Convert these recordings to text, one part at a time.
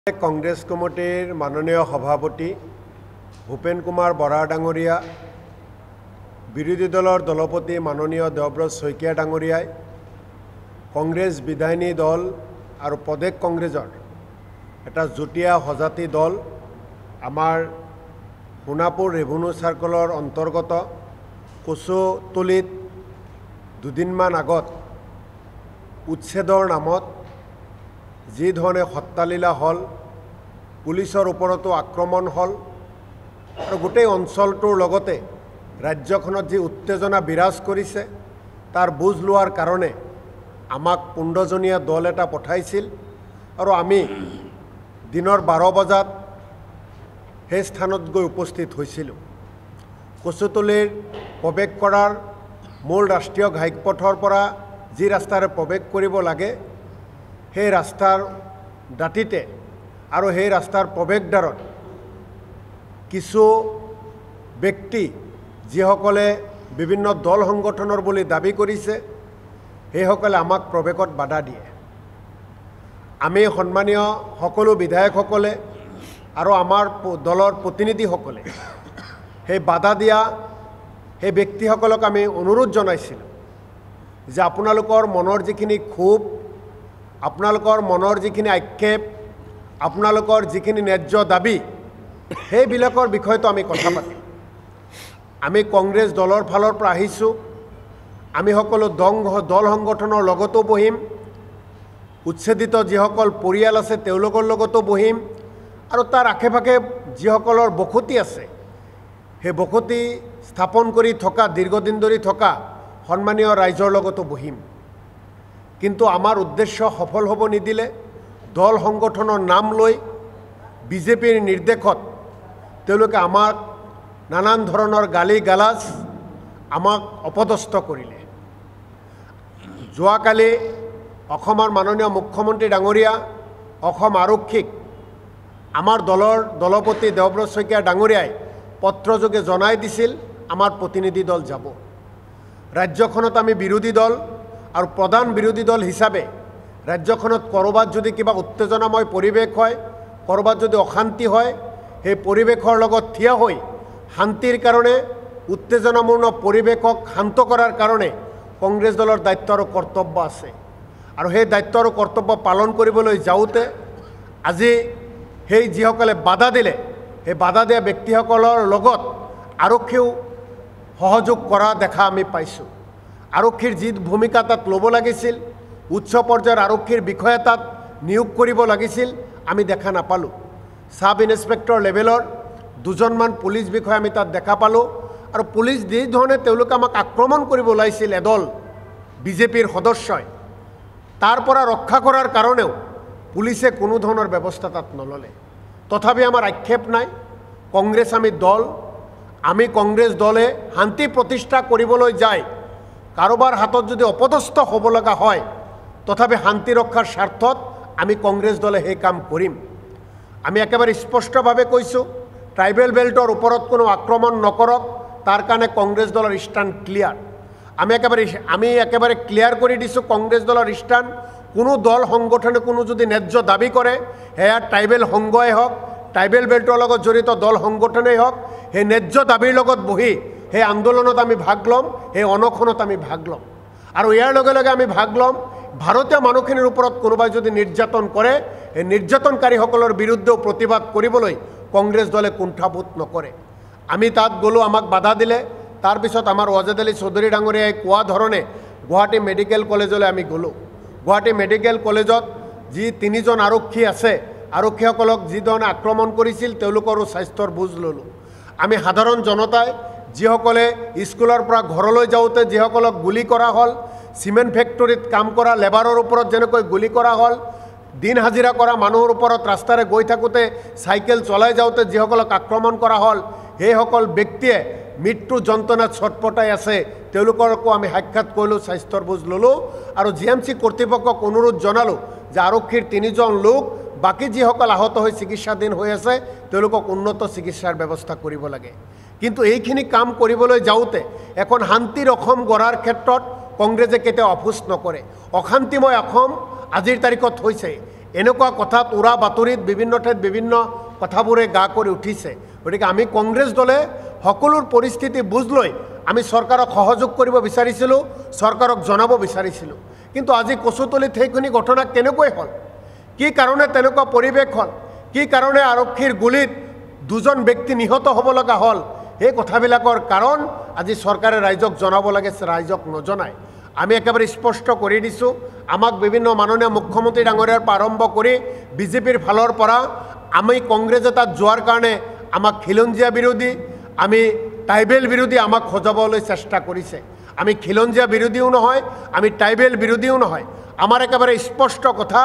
कांग्रेस कमिटीर माननीय सभापति भूपेन कुमार बरा डांगरिया विरोधी दलर दलपति माननीय देवव्रत शइकिया डांगरियाय कांग्रेस विधायिनी दल और प्रदेश कांग्रेसर एटा जुटिया सजाती दल आमार सोनापुर रेवेन्यू सार्कलर अंतर्गत कचुतलित दुदिनमान आगत उच्छेदर नामत जी धरणे हत्यालीला हल पुलिसर उपरतो आक्रमण हल और गोटे अंचलटोर लगते राज्यखনত जी उत्तेजना विराज करिছে तार बुझ लोৱাৰ कारणे आमाक 15 जनिया दल एटा पठाइছিল और आमी दिनर 12 बजात हे स्थानत गई उपस्थित होइছিলো। कचुतलिर प्रवेश करार मूल राष्ट्रीय घाइपथर परा जी रास्तारे प्रवेश करिब लागे हे रास्तार दाँतीते और हे रास्तार प्रवेशद्वारत किछु व्यक्ति जिসকলে विभिन्न दल संगठनर बोली दाबी करिছে हेসকলে आमाक प्रवेशत बाधा दिए। आमी सम्मानीय सकलो विधायकসকলে और आमार दलर प्रतिनिधिসকলে हे बाधा दिया हे व्यक्तिসকলক आमी अनुरोध जनाइছিলোঁ जे आपनालोকৰ मनर जिखिनि क्षोभ आपनालोকৰ मनर जिखिनि आक्षेप आपनालोকৰ जिखिनि न्याय्य दाबी সেইবিলাকৰ বিষয়টো আমি কথা পাতিম। আমি কংগ্ৰেছ দলৰ ফালৰ পৰা আহিছোঁ, আমি সকলো দল সংগঠনৰ লগতো বহিম, উচ্ছেদিত যিসকল পৰিয়াল আছে তেওঁলোকৰ লগতো বহিম আৰু তাৰ আশে পাশে যিসকলৰ বসতি আছে সেই বসতি স্থাপন কৰি থকা দীৰ্ঘদিন ধৰি থকা সন্মানীয় ৰাইজৰ লগতো বহিম। किन्तु आमार उद्देश्य सफल हब निदिले दल संगठनर नाम लई बीजेपीर निर्देशत तेलोके आमाक नानान धৰণৰ गाली गालाज आमाक अपदस्थ करिले। जोवाकाली अखমৰ माननीय मुख्यमंत्री डांगरिया अखम आरक्षीक आमार दलर दलपति देवव्रत शइकिया डांगरियाय पत्रयोगे जनाई दिছিল आमार प्रतिनिधि दल যাব। राज्यखনত आमी विरोधी दल और प्रधान विरोधी दल हिसाबे राज्यखনত करबात जदि किबा उत्तेजनामय परिवेश হয় करबात जदि अशांति হয় हे परिवेशर लगत थिया होई शांतिर कारणे उत्तेजनापूर्ण परिवेशक शांत करार कारणे कांग्रेस दलर दायित्व और कर्तव्य आछे और हे दायित्व और कर्तव्य पालन करिबोलै जाउते আজি हे जिসকলে बाधा दिले हे बाधा दिया व्यक्तिসকলৰ लगत आरक्षीও सहयोग करा देखा आमी पाइছোঁ। आरक्षीर जी भूमिका तक लब लगिছিল उच्च पर्यायर आरक्षीर विषय तक नियोग करिब लगिছিল आमी देखा नापालो। सब इन्सपेक्टर लेभेलर दुजनमान पुलिस विषय आमी तक देखा पालो और पुलिस जी धरणे तेलोके आमाक आक्रमण करिब ओलाइছিল एदल बीजेपीर सदस्यय तार परा रक्षा करार कारणेও पुलिसे कोनो धৰণৰ व्यवस्था तक नलले। तथापि आमार आक्षेप नाई कांग्रेस आमी दल आमी कांग्रेस दले शांति प्रतिष्ठा करिबोलै जाय कारोबार हाथत जो अपदस्थ हब लगा है तथापि शांति रक्षार स्वार्थत आमी कांग्रेस दले हे काम करिम। आमी एकेबारे स्पष्ट भावे कैছোঁ ट्राइबल बेल्टर उपरत कोनो आक्रमण नकरक तार कारणे कांग्रेस दलर स्टैंड क्लियर। आमी एकेबारे क्लियर करि दिছোঁ कांग्रेस दलर स्टैंड कोनो दल संगठने कोनो जदि न्याय्य दाबी करे हेया ट्राइबल संघय हक ट्राइबल बेल्टर लगत जड़ित दल संगठने हक हे न्याय्य दाबीर लगत बहि हे आंदोलनत आमी भाग लम हे अनशनत आमी भाग लम और यार लगे लगे आमी भाग लम भारतीय मानुखिनिर उपरत कोनोबाई जदि निर्यातन करे हे निर्यातनकारीসকলৰ बिरुद्धे प्रतिबाद करिबोलै कांग्रेस दले कुंठाबोध नकरे। आमी तात गलो आमाक बाधा दिले तार पिছত आमार वाजेद आली चौधरी डांगरियाय कोৱা धरणे गुवाहाटी मेडिकल कलेजले आमी गलो। गुवाहाटी मेडिकल कलेजत जी 3 जन आरक्षी आछे आरक्षीসকলক जी धरणे आक्रमण करिছিল तेलोकरो स्वास्थ्यर बुझ ललो। आमी साधारण जनताय जिসকলে स्कुলৰ পৰা ঘৰলৈ যাওঁতে जिসকলক গুলি কৰা হল সিমেন্ট ফেক্টৰীত কাম কৰা লেবাৰৰ ওপৰত যেনেকৈ গুলি কৰা হল দিন হাজিৰা কৰা মানুহৰ ওপৰত ৰাস্তাৰে গৈ থাকোঁতে সাইকেল চলাই যাওঁতে जिসকলক আক্ৰমণ কৰা হল সেইসকল ব্যক্তিয়ে মৃত্যু যন্ত্ৰণাত ছটপটাই আছে তেওঁলোককো আমি সাক্ষাৎ কৰিলোঁ স্বাস্থ্যৰ বুজ ললোঁ আৰু জিএমচি কৰ্তৃপক্ষক অনুৰোধ জনালোঁ যে আৰক্ষীৰ 3 জন লোক বাকি যিসকল আহত হৈ চিকিৎসাধীন হৈ আছে তেওঁলোকক উন্নত চিকিৎসাৰ ব্যৱস্থা কৰিব লাগে। किन्तु এইখিনি কাম কৰিবলৈ যাওঁতে এখন শান্তিৰ অসম গঢ়াৰ ক্ষেত্ৰত কংগ্ৰেছে কেতিয়াও অফুচ নকৰে। অশান্তিময় অসম আজিৰ তাৰিখত হৈছে এনেকুৱা কথাত উৰা বাতৰিত বিভিন্ন ঠাইত বিভিন্ন কথাবোৰে গা কৰি উঠিছে। গতিকে আমি কংগ্ৰেছ দলে সকলোৰ পৰিস্থিতি বুজ লৈ আমি চৰকাৰক সহযোগ কৰিব বিচাৰিছিলোঁ, চৰকাৰক জনাব বিচাৰিছিলোঁ। কিন্তু আজি কচুতলিত সেইখিনি ঘটনা কেনেকৈ হ'ল, কি কাৰণে তেনেকুৱা পৰিৱেশ হ'ল, কি কাৰণে আৰক্ষীৰ গুলীত দুজন ব্যক্তি নিহত হ'ব লগা হ'ল, সেই কথাবিলাকৰ কাৰণ আজি চৰকাৰে ৰাইজক জনাব লাগে, ৰাইজক নজনায়। আমি একেবাৰে স্পষ্ট কৰি দিছোঁ, আমাক বিভিন্ন মাননীয় মুখ্যমন্ত্ৰী ডাঙৰীয়াৰ পৰা আৰম্ভ কৰি বিজেপিৰ ফালৰ পৰা আমি কংগ্ৰেছ এটাত যোৱাৰ কাৰণে আমাক খিলঞ্জীয়া বিৰোধী, আমি ট্ৰাইবেল বিৰোধী আমাক সজাবলৈ চেষ্টা কৰিছে। আমি খিলঞ্জীয়া বিৰোধীও নহয়, আমি ট্ৰাইবেল বিৰোধীও নহয়। আমাৰ একেবাৰে স্পষ্ট কথা,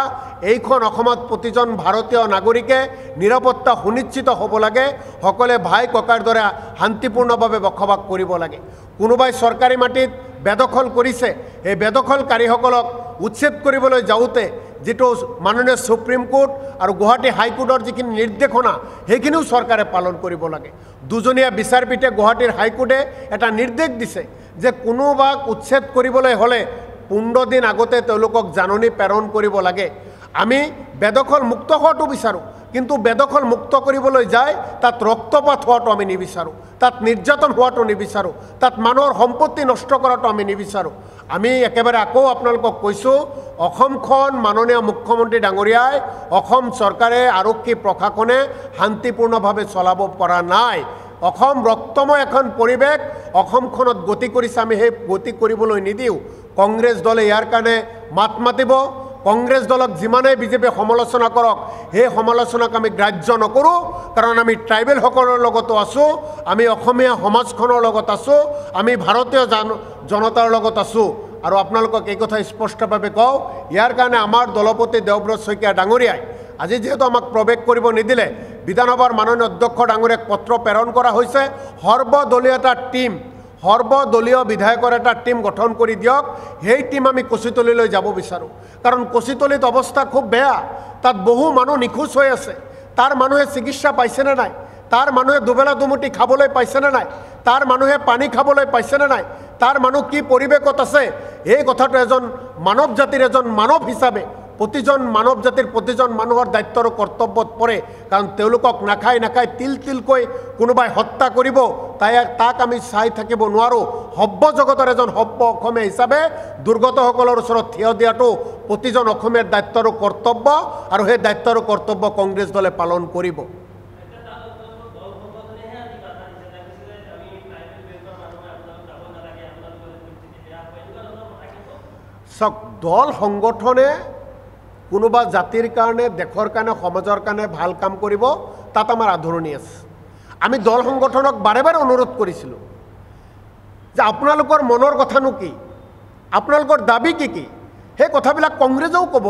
এইখন অসমত প্ৰতিজন ভাৰতীয় নাগৰিকে নিৰাপত্তা সুনিশ্চিত হ'ব লাগে, সকলোৱে ভাই ককাৰ দৰে শান্তিপূৰ্ণভাৱে বসবাস কৰিব লাগে। কোনোবাই চৰকাৰী মাটিত বেদখল কৰিছে, এই বেদখলকাৰীসকলক উচ্ছেদ কৰিবলৈ যাওঁতে যেটো মাননীয় সুপ্ৰিম কোৰ্ট আৰু গুৱাহাটী হাইকোৰ্টৰ যিখিনি নিৰ্দেশনা সেইখিনিও চৰকাৰে পালন কৰিব লাগে। দুজনীয়া বিচাৰপীঠে গুৱাহাটীৰ হাইকোৰ্টে এটা নিৰ্দেশ দিছে যে কোনোবাক উচ্ছেদ কৰিবলৈ হ'লে 15 দিন আগতে তেওঁলোকক জাননী প্ৰেৰণ কৰিব লাগে। আমি বেদখল মুক্ত হোৱাটো বিচাৰোঁ, কিন্তু বেদখল মুক্ত কৰিবলৈ যায় তাত ৰক্তপাত হোৱাটো আমি নিবিচাৰোঁ, তাত নিৰ্যাতন হোৱাটো নিবিচাৰোঁ, তাত মানুহৰ সম্পত্তি নষ্ট কৰাটো আমি নিবিচাৰোঁ। আমি একেবাৰে আকৌ আপোনালোকক কৈছোঁ, অসমখন মাননীয় মুখ্যমন্ত্ৰী ডাঙৰীয়াই, অসম চৰকাৰে, আৰক্ষী প্ৰশাসনে শান্তিপূৰ্ণভাৱে চলাব পৰা নাই। অসম ৰক্তময় এখন পৰিৱেশ অসমখনত গতি কৰিছে, আমি সেই গতি কৰিবলৈ নিদিওঁ। কংগ্ৰেছ দলে ইয়াৰ কাৰণে মাত মাতিব। কংগ্ৰেছ দলক যিমানেই বিজেপিয়ে সমালোচনা কৰক, সেই সমালোচনাক আমি গ্ৰাহ্য নকৰোঁ, কাৰণ আমি ট্ৰাইবেলসকলৰ লগতো আছোঁ, আমি অসমীয়া সমাজখনৰ লগত আছোঁ, আমি ভাৰতীয় জনতাৰ লগত আছোঁ। আৰু আপোনালোকক এই কথা স্পষ্টভাৱে কওঁ, ইয়াৰ কাৰণে আমাৰ দলপতি দেৱব্ৰত শইকীয়া ডাঙৰীয়াই আজি যেহেতু আমাক প্ৰৱেশ কৰিব নিদিলে, বিধানসভাৰ মাননীয় অধ্যক্ষ ডাঙৰীয়াক পত্ৰ প্ৰেৰণ কৰা হৈছে, সৰ্বদলীয় এটা টিম, সৰ্বদলীয় বিধায়কৰ এটা টিম গঠন কৰি দিয়ক। সেই টিম আমি কচুতলিলৈ যাব বিচাৰোঁ, কাৰণ কচুতলিত অৱস্থা খুব বেয়া, তাত বহু মানুহ নিখোজ হৈ আছে। তাৰ মানুহে চিকিৎসা পাইছেনে নাই, তাৰ মানুহে দুবেলা দুমুঠি খাবলৈ পাইছেনে নাই, তাৰ মানুহে পানী খাবলৈ পাইছেনে নাই, তাৰ মানুহ কি পৰিৱেশত আছে, এই কথাটো এজন মানৱ জাতিৰ এজন মানৱ হিচাপে প্ৰতিজন মানৱ জাতিৰ প্ৰতিজন মানুহৰ দায়িত্ব আৰু কৰ্তব্যত পৰে। কাৰণ তেওঁলোকক নাখায় নাখায় তিল তিলকৈ কোনোবাই হত্যা কৰিব, তাক আমি চাই থাকিব নোৱাৰোঁ। সভ্য জগতৰ এজন সভ্য অসমীয়া হিচাপে দুৰ্গতসকলৰ ওচৰত থিয় দিয়াটো প্ৰতিজন অসমীয়াৰ দায়িত্ব আৰু কৰ্তব্য, আৰু সেই দায়িত্ব আৰু কৰ্তব্য কংগ্ৰেছ দলে পালন কৰিব। চাওক, দল সংগঠনে কোনোবা জাতিৰ কাৰণে, দেশৰ কাৰণে, সমাজৰ কাৰণে ভাল কাম কৰিব, তাত আমাৰ আদৰণি আছে। আমি দল সংগঠনক বাৰে বাৰে অনুৰোধ কৰিছিলোঁ যে আপোনালোকৰ মনৰ কথানো কি, আপোনালোকৰ দাবী কি কি, সেই কথাবিলাক কংগ্ৰেছেও ক'ব,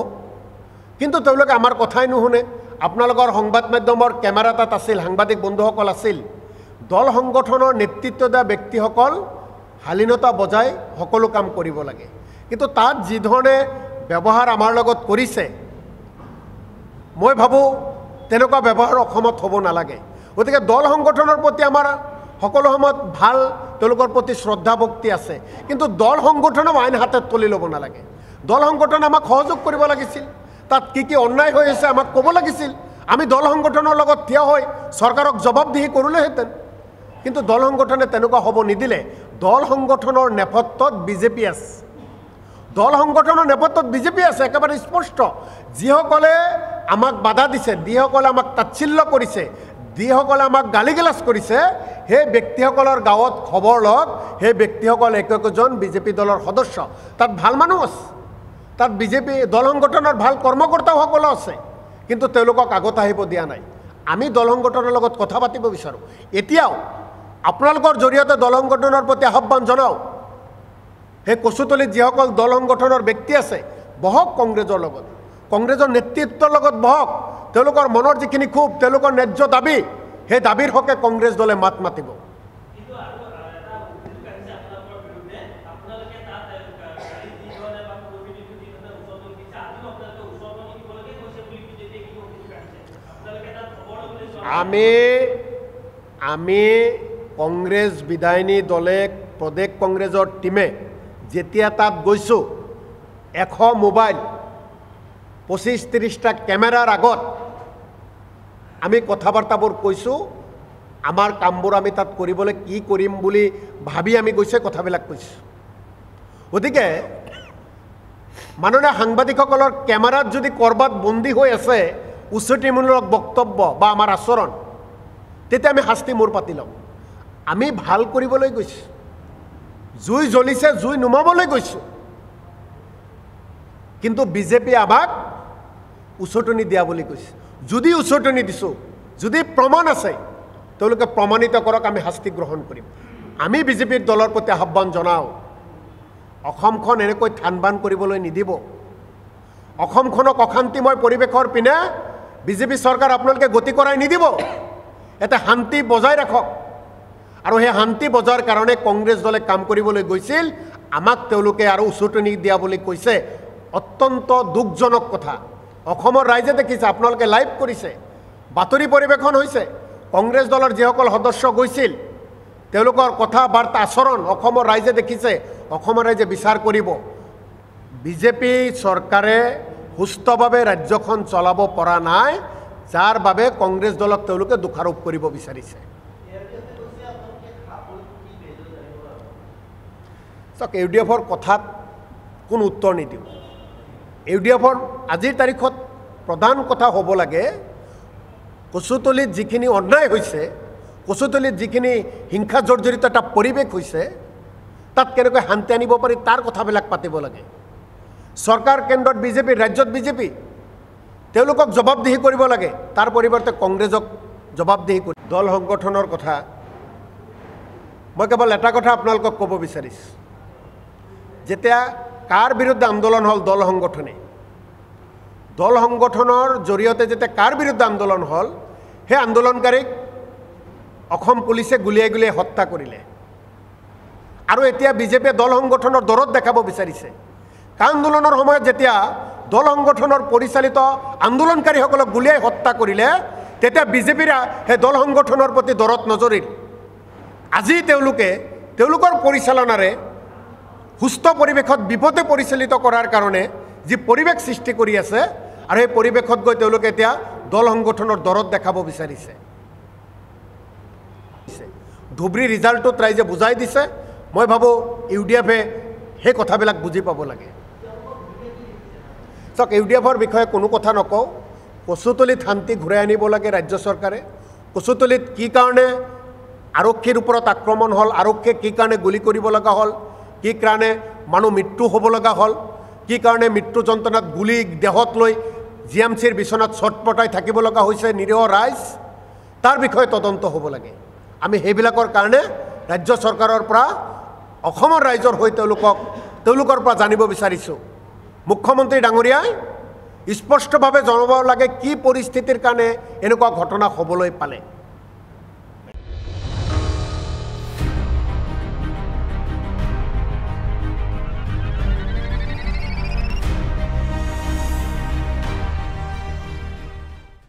কিন্তু তেওঁলোকে আমাৰ কথাই নুশুনে। আপোনালোকৰ সংবাদ মাধ্যমৰ কেমেৰা তাত আছিল, সাংবাদিক বন্ধুসকল আছিল, দল সংগঠনৰ নেতৃত্ব দিয়া ব্যক্তিসকল শালীনতা বজাই সকলো কাম কৰিব লাগে। কিন্তু তাত যিধৰণে ব্যৱহাৰ আমাৰ লগত কৰিছে, মই ভাবোঁ তেনেকুৱা ব্যৱহাৰ অসমত হ'ব নালাগে। গতিকে দল সংগঠনৰ প্ৰতি আমাৰ সকলো সময়ত ভাল, তেওঁলোকৰ প্ৰতি শ্ৰদ্ধা ভক্তি আছে, কিন্তু দল সংগঠনক আইন হাতত তুলি ল'ব নালাগে। দল সংগঠনে আমাক সহযোগ কৰিব লাগিছিল, তাত কি কি অন্যায় হৈ আছে আমাক ক'ব লাগিছিল, আমি দল সংগঠনৰ লগত থিয় হৈ চৰকাৰক জবাবদিহি কৰিলোহেঁতেন। কিন্তু দল সংগঠনে তেনেকুৱা হ'ব নিদিলে। দল সংগঠনৰ নেপথ্যত বিজেপি আছে, দল সংগঠনৰ নেপথ্যত বিজেপি আছে, একেবাৰে স্পষ্ট। যিসকলে আমাক বাধা দিছে, যিসকলে আমাক তাচ্ছিল্য কৰিছে, যিসকলে আমাক গালি গালাজ কৰিছে, সেই ব্যক্তিসকলৰ গাঁৱত খবৰ লওক, সেই ব্যক্তিসকল একোজন বিজেপি দলৰ সদস্য। তাত ভাল মানুহ আছে, তাত বিজেপি দল সংগঠনৰ ভাল কৰ্মকৰ্তাসকলো আছে, কিন্তু তেওঁলোকক আগত আহিব দিয়া নাই। আমি দল সংগঠনৰ লগত কথা পাতিব বিচাৰোঁ। এতিয়াও আপোনালোকৰ জৰিয়তে দল সংগঠনৰ প্ৰতি আহ্বান জনাওঁ, সেই কচুতলিত যিসকল দল সংগঠনৰ ব্যক্তি আছে, বহক কংগ্ৰেছৰ লগত, কংগ্ৰেছৰ নেতৃত্বৰ লগত বহক। তেওঁলোকৰ মনৰ যিখিনি ক্ষোভ, তেওঁলোকৰ ন্যায্য দাবী, সেই দাবীৰ হকে কংগ্ৰেছ দলে মাত মাতিব। আমি কংগ্ৰেছ বিধায়িনী দলে, প্ৰদেশ কংগ্ৰেছৰ টিমে যেতিয়া তাত গৈছোঁ, 100 মোবাইল 25-30টা কেমেৰাৰ আগত আমি কথা বাৰ্তাবোৰ কৈছোঁ আমাৰ কামবোৰ আমি তাত কৰিবলৈ কি কৰিম বুলি ভাবি আমি গৈছে কথাবিলাক কৈছোঁ গতিকে মাননীয় সাংবাদিকসকলৰ কেমেৰাত যদি কৰবাত বন্দী হৈ আছে উচতিমূলক বক্তব্য বা আমাৰ আচৰণ তেতিয়া আমি শাস্তি মূৰ পাতি লওঁ আমি ভাল কৰিবলৈ গৈছোঁ জুই জ্বলিছে জুই নুমাবলৈ গৈছোঁ কিন্তু বিজেপি আমাক উচতনি দিয়া বুলি কৈছে যদি উচতনি দিছোঁ যদি প্ৰমাণ আছে তেওঁলোকে প্ৰমাণিত কৰক আমি শাস্তি গ্ৰহণ কৰিম আমি বিজেপিৰ দলৰ প্ৰতি আহ্বান জনাওঁ অসমখন এনেকৈ থানবান কৰিবলৈ নিদিব অসমখনক অশান্তিময় পৰিৱেশৰ পিনে বিজেপি চৰকাৰ আপোনালোকে গতি কৰাই নিদিব এটা শান্তি বজাই ৰাখক আৰু সেই শান্তি বজাৰ কাৰণে কংগ্ৰেছ দলে কাম কৰিবলৈ গৈছিল আমাক তেওঁলোকে আৰু উচতনি দিয়া বুলি কৈছে অত্যন্ত দুখজনক কথা অসমৰ ৰাইজে দেখিছে আপোনালোকে লাইভ কৰিছে বাতৰি পৰিৱেশন হৈছে কংগ্ৰেছ দলৰ যিসকল সদস্য গৈছিল তেওঁলোকৰ কথা বাৰ্তা আচৰণ অসমৰ ৰাইজে দেখিছে অসমৰ ৰাইজে বিচাৰ কৰিব বিজেপি চৰকাৰে সুস্থভাৱে ৰাজ্যখন চলাব পৰা নাই যাৰ বাবে কংগ্ৰেছ দলক তেওঁলোকে দোষাৰোপ কৰিব বিচাৰিছে চাওক ইউডিএফৰ কথাত কোনো উত্তৰ নিদিওঁ ইউডিএফৰ আজিৰ তাৰিখত প্ৰধান কথা হ'ব লাগে কচুতলিত যিখিনি অন্যায় হৈছে কচুতলিত যিখিনি হিংসা জৰ্জৰিত এটা পৰিৱেশ হৈছে তাত কেনেকৈ শান্তি আনিব পাৰি তাৰ কথাবিলাক পাতিব লাগে চৰকাৰ কেন্দ্ৰত বিজেপি ৰাজ্যত বিজেপি তেওঁলোকক জবাবদিহি কৰিব লাগে তাৰ পৰিৱৰ্তে কংগ্ৰেছক জবাবদিহি কৰি দল সংগঠনৰ কথা মই কেৱল এটা কথা আপোনালোকক ক'ব বিচাৰিছোঁ যেতিয়া কাৰ বিৰুদ্ধে আন্দোলন হ'ল দল সংগঠনৰ জৰিয়তে যেতিয়া কাৰ বিৰুদ্ধে আন্দোলন হ'ল সেই আন্দোলনকাৰীক অসম পুলিচে গুলিয়াই গুলিয়াই হত্যা কৰিলে আৰু এতিয়া বিজেপিয়ে দল সংগঠনৰ দৰত দেখাব বিচাৰিছে কা আন্দোলনৰ সময়ত যেতিয়া দল সংগঠনৰ পৰিচালিত আন্দোলনকাৰীসকলক গুলিয়াই হত্যা কৰিলে তেতিয়া বিজেপিৰ সেই দল সংগঠনৰ প্ৰতি দৰত নজৰিল আজি তেওঁলোকৰ পৰিচালনাৰে সুস্থ পৰিৱেশত বিপদে পৰিচালিত কৰাৰ কাৰণে যি পৰিৱেশ সৃষ্টি কৰি আছে আৰু এই পৰিৱেশত গৈ তেওঁলোকে এতিয়া দল সংগঠনৰ দৰত দেখাব বিচাৰিছে ধুবুৰী ৰিজাল্টটোত ৰাইজে বুজাই দিছে মই ভাবোঁ ইউডিএফে সেই কথাবিলাক বুজি পাব লাগে চাওক ইউডিএফৰ বিষয়ে কোনো কথা নকওঁ কচুতলিত শান্তি ঘূৰাই আনিব লাগে ৰাজ্য চৰকাৰে কচুতলিত কি কাৰণে আৰক্ষীৰ ওপৰত আক্ৰমণ হ'ল আৰক্ষীয়ে কি কাৰণে গুলি কৰিব লগা হ'ল কি কাৰণে মানুহ মৃত্যু হ'ব লগা হ'ল কি কাৰণে মৃত্যু যন্ত্ৰণাত গুলি দেহত লৈ জিএমচিৰ বিচনাত ছটপটাই থাকিব লগা হৈছে নিৰীহ ৰাইজ তাৰ বিষয়ে তদন্ত হ'ব লাগে আমি সেইবিলাকৰ কাৰণে ৰাজ্য চৰকাৰৰ পৰা অসমৰ ৰাইজৰ হৈ তেওঁলোকৰ পৰা জানিব বিচাৰিছোঁ মুখ্যমন্ত্ৰী ডাঙৰীয়াই স্পষ্টভাৱে জনাব লাগে কি পৰিস্থিতিৰ কাৰণে এনেকুৱা ঘটনা হ'বলৈ পালে